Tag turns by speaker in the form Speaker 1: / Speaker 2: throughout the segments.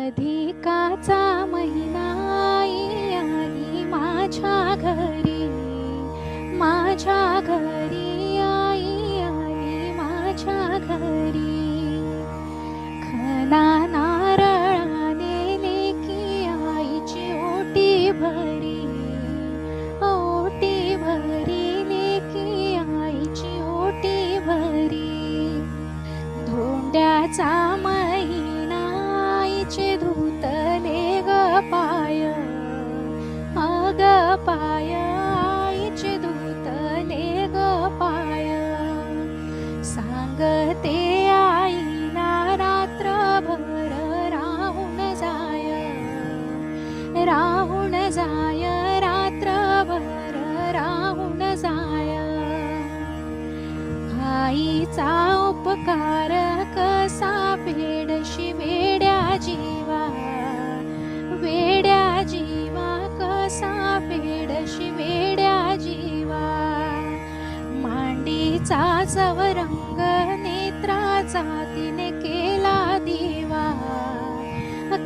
Speaker 1: अधिकाचा महिना आई माझ्या घरी, माझ्या घरी आई आली माझ्या घरी। खना नारळाने लेकी आईची ओटी भरी, ओटी भरी लेकी आईची ओटी भरी। धोंड्याचा महिना आईचे धुतले ग पाय, अग पाय आईचे धुतले ग पाय। सांगते आईला रात्रभर राहून जाय, राहून जाय रात्रभर राहून जाय। आईचा उपकार कसा फेडशी वेड्या जीवा, वेड्या जीवा कसा फेडशी वेड्या जीवा। मांडीचा चवरंग नेत्राचा तिने केला दिवा,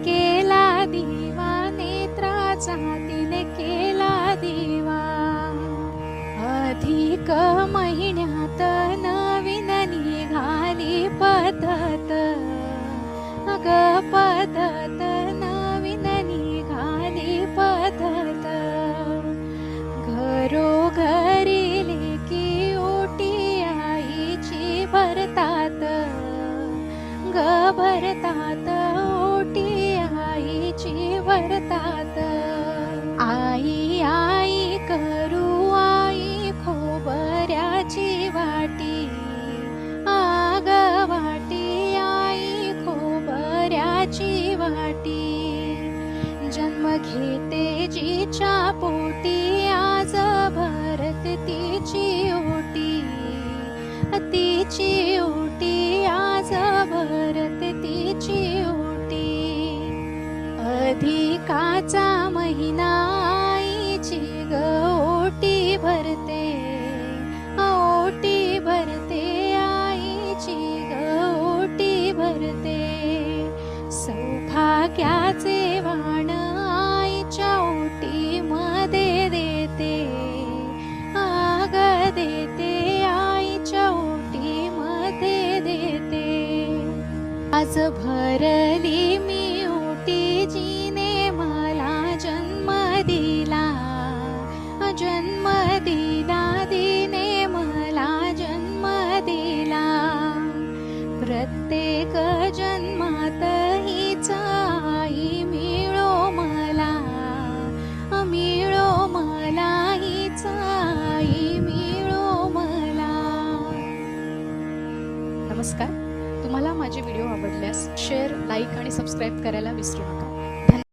Speaker 1: केला दिवा नेत्राचा तिने केला दिवा। अधिक महिन्यात नवीन निघाली पद्धत, अग पद्धत नवीन निघाली पद्धत। घरोघरी लेकी ओटी आईची भरतात, ग भरतात ओटी आईची भरतात। आई आई करू आई खोबऱ्याची वाटी, आग वाटी आई खोबऱ्याची वाटी। जन्म घेते जिच्या पोटी आज भरत तिची ओटी, तिची ओटी आज भरत तिची ओटी। अधिकाचा महिना आईची ग ओटी भरते, ओटी भरते आईची ग ओटी भरते। सौभाग्याचे वाण आईच्या ओटी मध्ये देते, आग देते आईच्या ओटी मध्ये देते। आज भरली मी ओटी जिने मला जन्म दिला, जन्म दिला दिने मला जन्म दिला। प्रत्येक जन्मात हीच आई मिळो मला, मिळो मला हीच आई मिळो मला। नमस्कार, तुम्हाला माझे व्हिडिओ आवडल्यास शेअर, लाईक आणि सबस्क्राईब करायला विसरू नका।